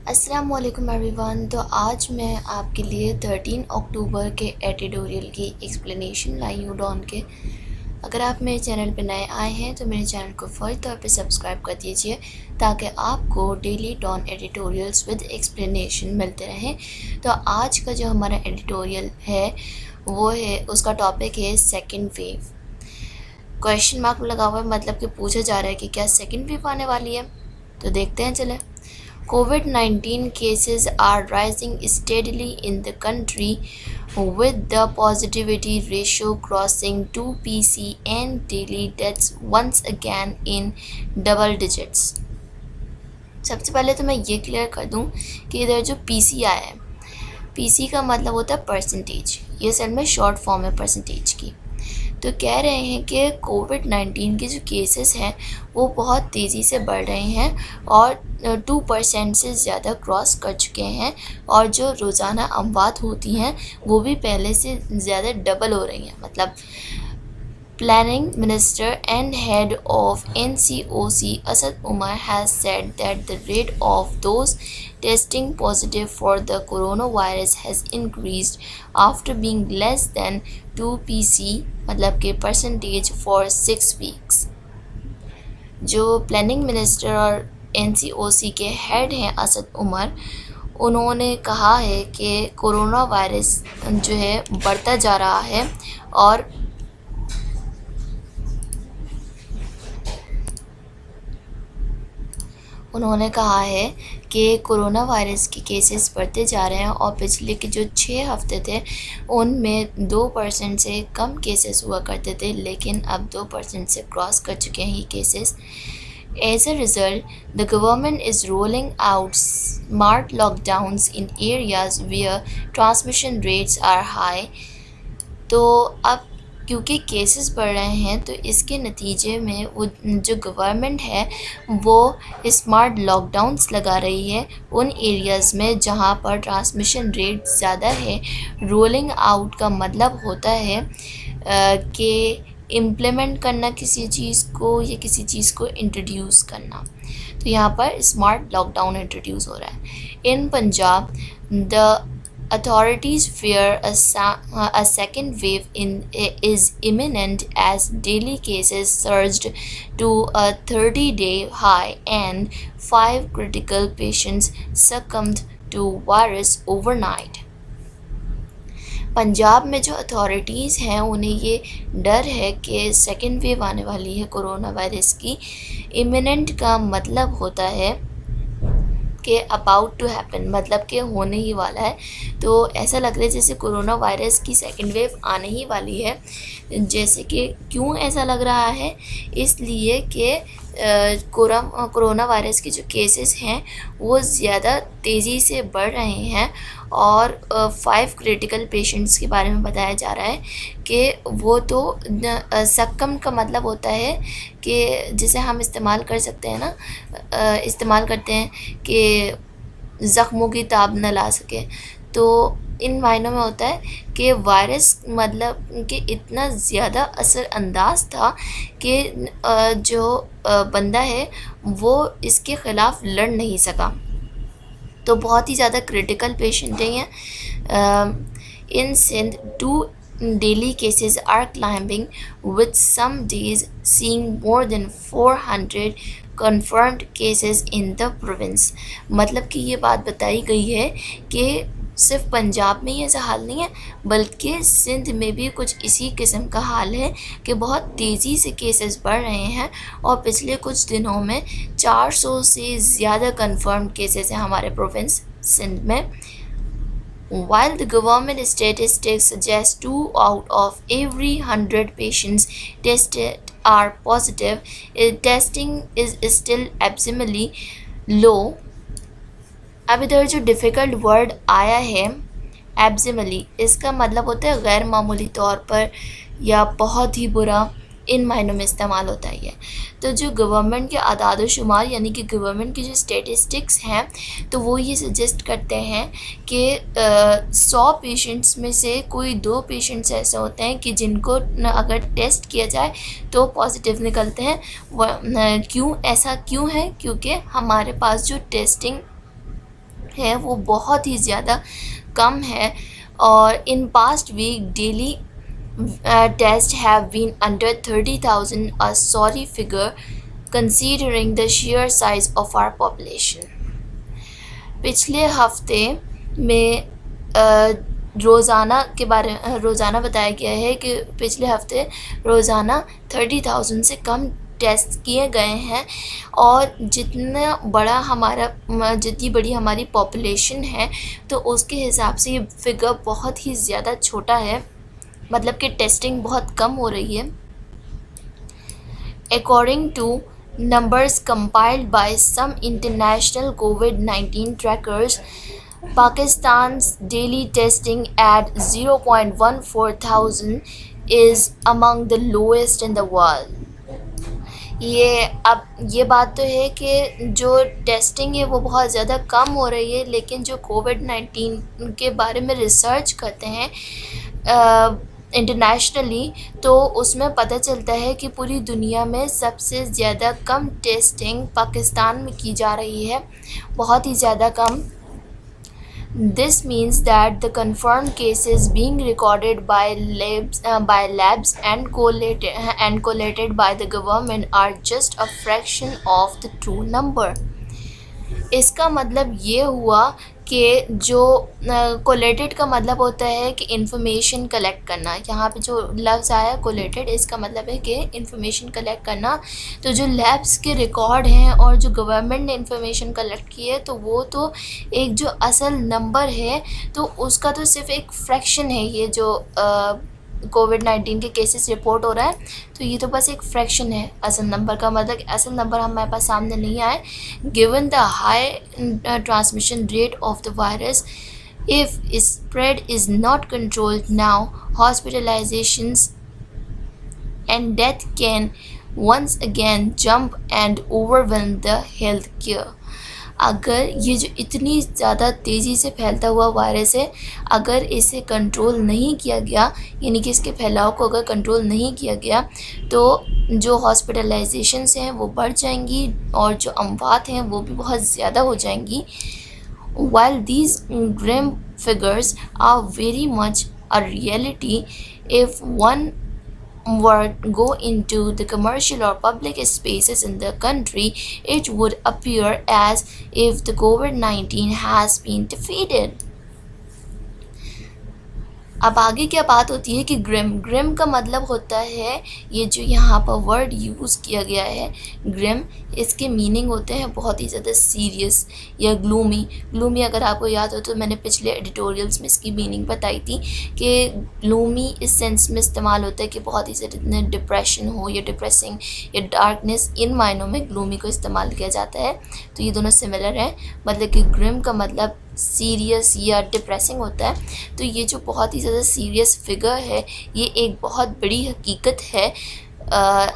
السلام علیکم every one. تو آج میں آپ کے لیے 13 اکتوبر کے ایڈیٹوریل کی ایکسپلینیشن لائی ہوں ڈان کے. اگر آپ میرے چینل پہ نئے آئے ہیں تو میرے چینل کو فوری طور پہ سبسکرائب کر دیجئے تاکہ آپ کو daily Dawn editorials with explanation ملتے رہیں. تو آج کا جو ہمارا ایڈیٹوریل ہے وہ ہے، اس کا ٹاپک ہے سیکنڈ ویو. کویشچن مارک لگا ہوا ہے، مطلب کہ پوچھا جا رہا ہے کہ کیا سیکنڈ ویو آنے والی ہے. تو دیکھتے ہیں چلیں. COVID-19 cases are rising steadily in the country with the positivity ratio crossing 2% and daily deaths once again in double digits. سب سے پہلے تو میں یہ کلیئر کر دوں کہ ادھر جو پی سی آیا ہے، پی سی کا مطلب ہوتا ہے پرسنٹیج، یہ اصل میں شارٹ فارم ہے پرسنٹیج کی. تو کہہ رہے ہیں کہ COVID-19 کے جو کیسز ہیں وہ بہت تیزی سے بڑھ رہے ہیں اور 2% سے زیادہ کراس کر چکے ہیں، اور جو روزانہ اموات ہوتی ہیں وہ بھی پہلے سے زیادہ ڈبل ہو رہی ہیں. مطلب Planning Minister and Head of NCOC Asad Umar has said that the rate of those testing positive for the coronavirus has increased after being less than 2% مطلب کہ percentage for 6 weeks. جو پلاننگ منسٹر اور NCOC کے head ہیں اسد عمر، انہوں نے کہا ہے کہ کورونا وائرس جو ہے بڑھتا جا رہا ہے، اور انہوں نے کہا ہے کہ کورونا وائرس کے کیسز بڑھتے جا رہے ہیں، اور پچھلے کے جو 6 ہفتے تھے ان میں 2% سے کم کیسز ہوا کرتے تھے، لیکن اب 2% سے کراس کر چکے ہیں یہ cases. As a result, the government is rolling out smart lockdowns in areas where transmission rates are high. تو اب کیونکہ کیسز بڑھ رہے ہیں تو اس کے نتیجے میں وہ جو گورنمنٹ ہے وہ اسمارٹ لاک ڈاؤنس لگا رہی ہے ان ایریاز میں جہاں پر ٹرانسمیشن ریٹ زیادہ ہے. رولنگ آؤٹ کا مطلب ہوتا ہے کہ امپلیمنٹ کرنا کسی چیز کو یا کسی چیز کو انٹروڈیوس کرنا. تو یہاں پر اسمارٹ لاک ڈاؤن انٹروڈیوس ہو رہا ہے. ان پنجاب دا authorities fear a second wave is imminent as daily cases surged to a 30-day high and 5 critical patients succumbed to virus overnight. Punjab میں جو اتھارٹیز ہیں انہیں یہ ڈر ہے کہ سیکنڈ ویو آنے والی ہے کورونا وائرس کی. ایمیننٹ کا مطلب ہوتا ہے کہ اباؤٹ ٹو ہیپن، مطلب کہ ہونے ہی والا ہے. تو ایسا لگ رہا ہے جیسے کورونا وائرس کی سیکنڈ ویو آنے ہی والی ہے. جیسے کہ کیوں ایسا لگ رہا ہے؟ اس لیے کہ کورونا وائرس کے جو کیسز ہیں وہ زیادہ تیزی سے بڑھ رہے ہیں، اور 5 کریٹیکل پیشنٹس کے بارے میں بتایا جا رہا ہے کہ وہ تو سکم کا مطلب ہوتا ہے کہ جسے ہم استعمال کر سکتے ہیں نا، استعمال کرتے ہیں کہ زخموں کی تاب نہ لا سکے. تو ان معنوں میں ہوتا ہے کہ وائرس مطلب کہ اتنا زیادہ اثر انداز تھا کہ جو بندہ ہے وہ اس کے خلاف لڑ نہیں سکا. تو بہت ہی زیادہ کریٹیکل پیشنٹ ہیں. ان Sindh 2 daily cases are climbing with some days seeing more than 400 confirmed cases in the province. مطلب کہ یہ بات بتائی گئی ہے کہ صرف پنجاب میں ہی ایسا حال نہیں ہے بلکہ سندھ میں بھی کچھ اسی قسم کا حال ہے کہ بہت تیزی سے کیسز بڑھ رہے ہیں، اور پچھلے کچھ دنوں میں 400 سے زیادہ کنفرمڈ کیسز ہیں ہمارے پروونس سندھ میں. While the government statistics suggest 2 out of every 100 patients tested are positive, testing is still abysmally low. اب ادھر جو ڈیفیکلٹ ورڈ آیا ہے ایبزملی، اس کا مطلب ہوتا ہے غیر معمولی طور پر یا بہت ہی برا، ان معنوں میں استعمال ہوتا ہے یہ. تو جو گورنمنٹ کے اعداد و شمار یعنی کہ گورنمنٹ کی جو اسٹیٹسٹکس ہیں تو وہ یہ سجیسٹ کرتے ہیں کہ 100 پیشنٹس میں سے کوئی 2 پیشنٹس ایسے ہوتے ہیں کہ جن کو اگر ٹیسٹ کیا جائے تو پازیٹیو نکلتے ہیں. کیوں ایسا کیوں ہے؟ کیونکہ ہمارے پاس جو ٹیسٹنگ ہے وہ بہت ہی زیادہ کم ہے، اور in past week daily test have been under 30,000 a sorry figure considering the sheer size of our population۔ پچھلے ہفتے میں روزانہ بتایا گیا ہے کہ پچھلے ہفتے روزانہ 30,000 سے کم ٹیسٹ کیے گئے ہیں، اور جتنی بڑی ہماری پاپولیشن ہے تو اس کے حساب سے یہ فگر بہت ہی زیادہ چھوٹا ہے، مطلب کہ ٹیسٹنگ بہت کم ہو رہی ہے۔ According to numbers compiled by some international COVID-19 trackers, Pakistan's daily testing at 0.14 thousand is among the lowest in the world۔ یہ بات تو ہے کہ جو ٹیسٹنگ ہے وہ بہت زیادہ کم ہو رہی ہے، لیکن جو کووڈ-19 کے بارے میں ریسرچ کرتے ہیں انٹرنیشنلی، تو اس میں پتہ چلتا ہے کہ پوری دنیا میں سب سے زیادہ کم ٹیسٹنگ پاکستان میں کی جا رہی ہے، بہت ہی زیادہ کم۔ This means that the confirmed cases being recorded by labs and collated by the government are just a fraction of the true number۔ اس کا مطلب یہ ہوا کہ جو کولیٹڈ کا مطلب ہوتا ہے کہ انفارمیشن کلیکٹ کرنا، یہاں پہ جو لفظ آیا کولیٹڈ، اس کا مطلب ہے کہ انفارمیشن کلیکٹ کرنا۔ تو جو لیبس کے ریکارڈ ہیں اور جو گورنمنٹ نے انفارمیشن کلیکٹ کی ہے، تو وہ تو ایک جو اصل نمبر ہے تو اس کا تو صرف ایک فریکشن ہے۔ یہ جو کووڈ-19 کے کیسز رپورٹ ہو رہا ہے تو یہ تو بس ایک فریکشن ہے اصل نمبر کا، مطلب کہ اصل نمبر ہمارے پاس سامنے نہیں آئے۔ Given the high transmission rate of the virus, if spread is not controlled now, hospitalizations and death can once again jump and overwhelm the health care۔ اگر یہ جو اتنی زیادہ تیزی سے پھیلتا ہوا وائرس ہے، اگر اسے کنٹرول نہیں کیا گیا، یعنی کہ اس کے پھیلاؤ کو اگر کنٹرول نہیں کیا گیا، تو جو ہاسپٹلائزیشنس ہیں وہ بڑھ جائیں گی، اور جو اموات ہیں وہ بھی بہت زیادہ ہو جائیں گی۔ While these grim figures are very much a reality, if one were go into the commercial or public spaces in the country, it would appear as if the COVID-19 has been defeated۔ اب آگے کیا بات ہوتی ہے کہ گرم کا مطلب ہوتا ہے، یہ جو یہاں پر ورڈ یوز کیا گیا ہے گرم، اس کے میننگ ہوتے ہیں بہت ہی زیادہ سیریس یا گلومی۔ اگر آپ کو یاد ہو تو میں نے پچھلے ایڈیٹوریلز میں اس کی میننگ بتائی تھی کہ گلومی اس سینس میں استعمال ہوتا ہے کہ بہت ہی زیادہ ڈپریشن ہو یا ڈپریسنگ یا ڈارکنیس، ان معنوں میں گلومی کو استعمال کیا جاتا ہے۔ تو یہ دونوں سملر ہیں، مطلب کہ گرم کا مطلب سیریس یا ڈپریسنگ ہوتا ہے۔ تو یہ جو بہت ہی زیادہ سیریس فگر ہے، یہ ایک بہت بڑی حقیقت ہے۔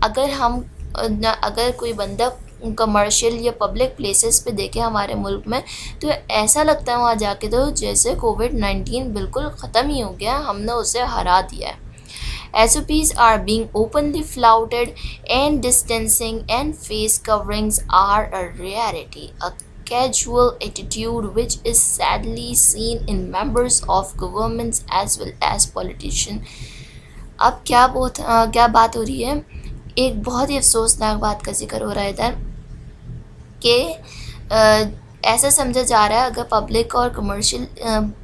اگر کوئی بندہ کمرشل یا پبلک پلیسز پہ دیکھے ہمارے ملک میں، تو ایسا لگتا ہے وہاں جا کے تو جیسے کووڈ-19 بالکل ختم ہی ہو گیا، ہم نے اسے ہرا دیا ہے۔ SOPs are being openly flouted and distancing and face coverings are a rarity, a casual attitude which is sadly seen in members of governments as well as politicians۔ اب کیا بات ہو رہی ہے، ایک بہت ہی افسوسناک بات کا ذکر ہو رہا ہے ادھر کہ ایسا سمجھا جا رہا ہے اگر پبلک اور کمرشل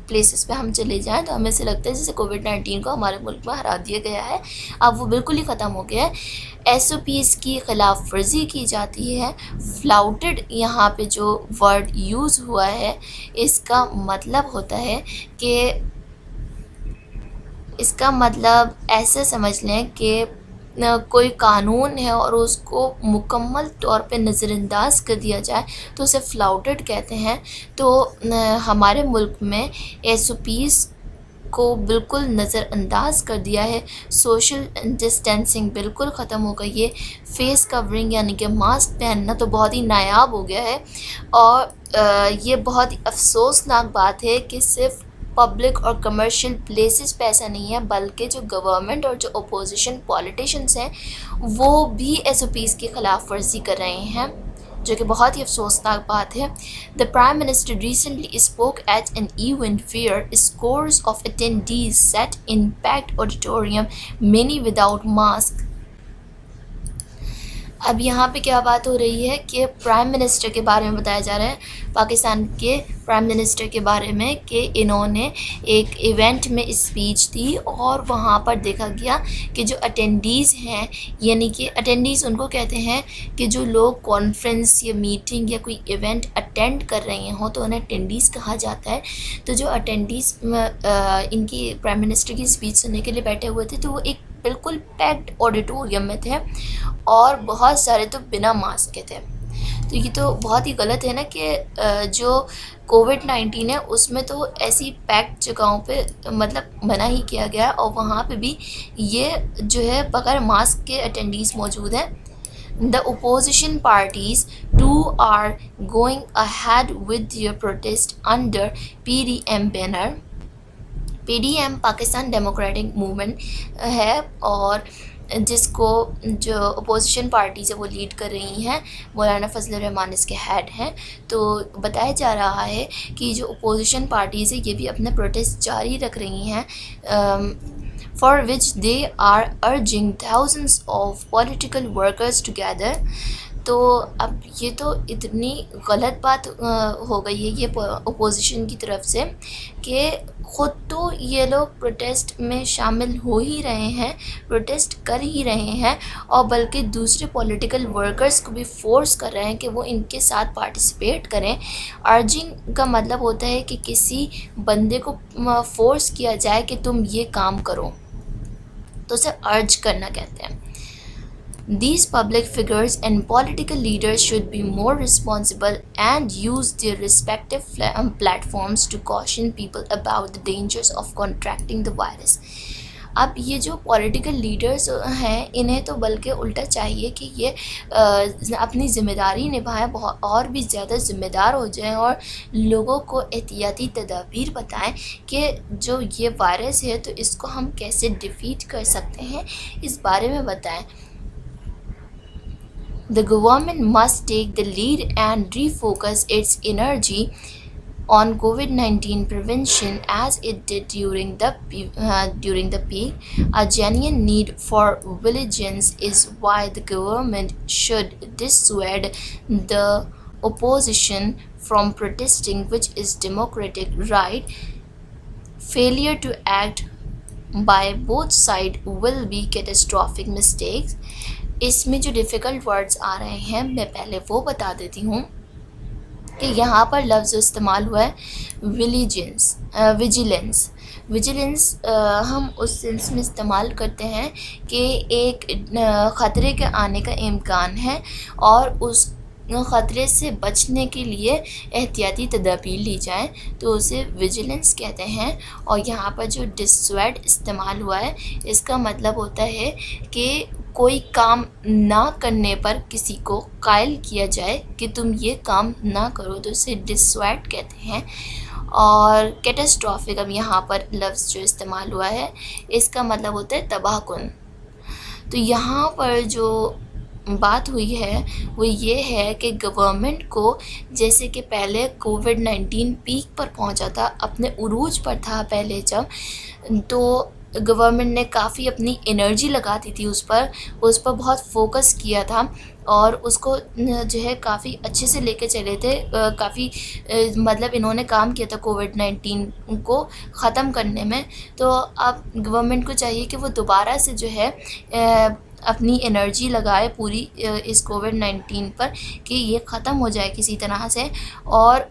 پلیسز پہ ہم چلے جائیں تو ہمیں سے لگتا ہے جیسے کووڈ-19 کو ہمارے ملک میں ہرا دیا گیا ہے، اب وہ بالکل ہی ختم ہو گیا ہے۔ SOPs کی خلاف ورزی کی جاتی ہے۔ فلاؤٹڈ یہاں پہ جو ورڈ یوز ہوا ہے، اس کا مطلب ہوتا ہے کہ اس کا مطلب ایسے سمجھ لیں کہ کوئی قانون ہے اور اس کو مکمل طور پہ نظر انداز کر دیا جائے تو اسے فلاؤٹڈ کہتے ہیں۔ تو ہمارے ملک میں SOPs کو بالکل نظر انداز کر دیا ہے، سوشل ڈسٹینسنگ بالکل ختم ہو گئی ہے، فیس کورنگ یعنی کہ ماسک پہننا تو بہت ہی نایاب ہو گیا ہے، اور یہ بہت ہی افسوسناک بات ہے کہ صرف پبلک اور کمرشل پلیسز پہ ایسا نہیں ہے، بلکہ جو گورنمنٹ اور جو اپوزیشن پولیٹیشنز ہیں وہ بھی SOPs کی خلاف ورزی کر رہے ہیں، جو کہ بہت ہی افسوسناک بات ہے. The Prime Minister recently spoke at an event where scores of attendees sat in packed auditorium, many without masks. اب یہاں پہ کیا بات ہو رہی ہے کہ پرائم منسٹر کے بارے میں بتایا جا رہا ہے، پاکستان کے پرائم منسٹر کے بارے میں، کہ انہوں نے ایک ایونٹ میں اسپیچ دی اور وہاں پر دیکھا گیا کہ جو اٹینڈیز ہیں، یعنی کہ اٹینڈیز ان کو کہتے ہیں کہ جو لوگ کانفرنس یا میٹنگ یا کوئی ایونٹ اٹینڈ کر رہے ہوں تو انہیں اٹینڈیز کہا جاتا ہے. تو جو اٹینڈیز ان کی پرائم منسٹر کی اسپیچ سننے کے لیے بیٹھے ہوئے تھے تو وہ ایک بالکل پیکڈ آڈیٹوریم میں تھے اور بہت سارے تو بنا ماسک کے تھے. تو یہ تو بہت ہی غلط ہے نا کہ جو کووڈ-19 ہے اس میں تو ایسی پیکڈ جگہوں پہ مطلب منع ہی کیا گیا ہے، اور وہاں پہ بھی یہ جو ہے بغیر ماسک کے اٹینڈیز موجود ہیں. The opposition parties too are going ahead with their protest under PDM banner. PDM Pakistan democratic movement ہے اور جس کو جو اپوزیشن پارٹیز ہے وہ لیڈ کر رہی ہیں. مولانا فضل الرحمان اس کے ہیڈ ہیں. تو بتایا جا رہا ہے کہ جو اپوزیشن پارٹیز ہیں یہ بھی اپنا پروٹیسٹ جاری رکھ رہی ہیں for which they are urging thousands of political workers together. تو اب یہ تو اتنی غلط بات ہو گئی ہے یہ اپوزیشن کی طرف سے کہ خود تو یہ لوگ پروٹیسٹ میں شامل ہو ہی رہے ہیں، پروٹیسٹ کر ہی رہے ہیں، اور بلکہ دوسرے پولیٹیکل ورکرز کو بھی فورس کر رہے ہیں کہ وہ ان کے ساتھ پارٹیسپیٹ کریں. ارجنگ کا مطلب ہوتا ہے کہ کسی بندے کو فورس کیا جائے کہ تم یہ کام کرو، تو اسے ارج کرنا کہتے ہیں. These public figures and political leaders should be more responsible and use their respective platforms to caution people about the dangers of contracting the virus. اب یہ جو پولیٹیکل لیڈرز ہیں انہیں تو بلکہ الٹا چاہیے کہ یہ اپنی ذمہ داری نبھائیں، اور بھی زیادہ ذمہ دار ہو جائیں اور لوگوں کو احتیاطی تدابیر بتائیں کہ جو یہ وائرس ہے تو اس کو ہم کیسے ڈیفیٹ کر سکتے ہیں، اس بارے میں بتائیں. The government must take the lead and refocus its energy on COVID-19 prevention as it did during the peak. A genuine need for vigilance is why the government should dissuade the opposition from protesting, which is democratic right. Failure to act by both sides will be catastrophic mistakes. اس میں جو difficult words آ رہے ہیں میں پہلے وہ بتا دیتی ہوں کہ یہاں پر لفظ استعمال ہوا ہے ویجیلنس. ہم اس سینس میں استعمال کرتے ہیں کہ ایک خطرے کے آنے کا امکان ہے اور اس خطرے سے بچنے کے لیے احتیاطی تدابیر لی جائیں تو اسے ویجیلنس کہتے ہیں. اور یہاں پر جو ڈسویڈ استعمال ہوا ہے اس کا مطلب ہوتا ہے کہ کوئی کام نہ کرنے پر کسی کو قائل کیا جائے کہ تم یہ کام نہ کرو تو اسے ڈسویڈ کہتے ہیں. اور کیٹاسٹرافک اب یہاں پر لفظ جو استعمال ہوا ہے اس کا مطلب ہوتا ہے تباہ کن. تو یہاں پر جو بات ہوئی ہے وہ یہ ہے کہ گورنمنٹ کو جیسے کہ پہلے کووڈ-19 پیک پر پہنچا تھا، اپنے عروج پر تھا پہلے جب، تو گورنمنٹ نے کافی اپنی انرجی لگاتی تھی اس پر بہت فوکس کیا تھا اور اس کو جو ہے کافی اچھے سے لے کے چلے تھے. کافی مطلب انہوں نے کام کیا تھا کووڈ-19 کو ختم کرنے میں. تو اب گورنمنٹ کو چاہیے کہ وہ دوبارہ سے جو ہے اپنی انرجی لگائے پوری اس کووڈ-19 پر کہ یہ ختم ہو جائے کسی طرح سے. اور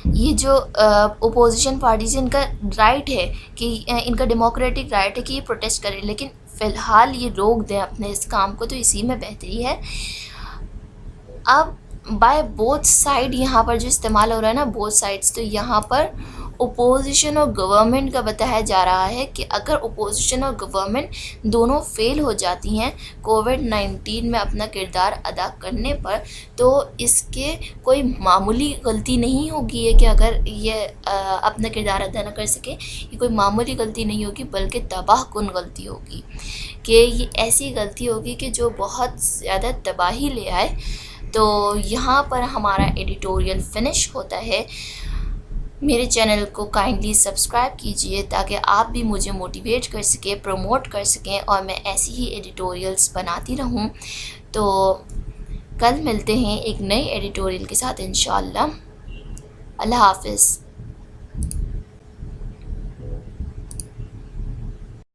یہ جو اپوزیشن پارٹیز ان کا رائٹ ہے کہ ان کا ڈیموکریٹک رائٹ ہے کہ یہ پروٹیسٹ کریں، لیکن فی الحال یہ روک دیں اپنے اس کام کو، تو اسی میں بہتری ہے. اب بائی بوتھ سائڈ یہاں پر جو استعمال ہو رہا ہے نا بوتھ سائڈس، تو یہاں پر اپوزیشن اور گورنمنٹ کا بتایا جا رہا ہے کہ اگر اپوزیشن اور گورنمنٹ دونوں فیل ہو جاتی ہیں کووڈ-19 میں اپنا کردار ادا کرنے پر، تو اس کے کوئی معمولی غلطی نہیں ہوگی ہے کہ اگر یہ اپنا کردار ادا نہ کر سکے، یہ کوئی معمولی غلطی نہیں ہوگی بلکہ تباہ کن غلطی ہوگی، کہ یہ ایسی غلطی ہوگی کہ جو بہت زیادہ تباہی لے آئے. تو یہاں پر ہمارا ایڈیٹوریل فنش ہوتا ہے. میرے چینل کو کائنڈلی سبسکرائب کیجئے تاکہ آپ بھی مجھے موٹیویٹ کر سکیں، پروموٹ کر سکیں اور میں ایسی ہی ایڈیٹوریلز بناتی رہوں. تو کل ملتے ہیں ایک نئے ایڈیٹوریل کے ساتھ انشاءاللہ. اللہ حافظ.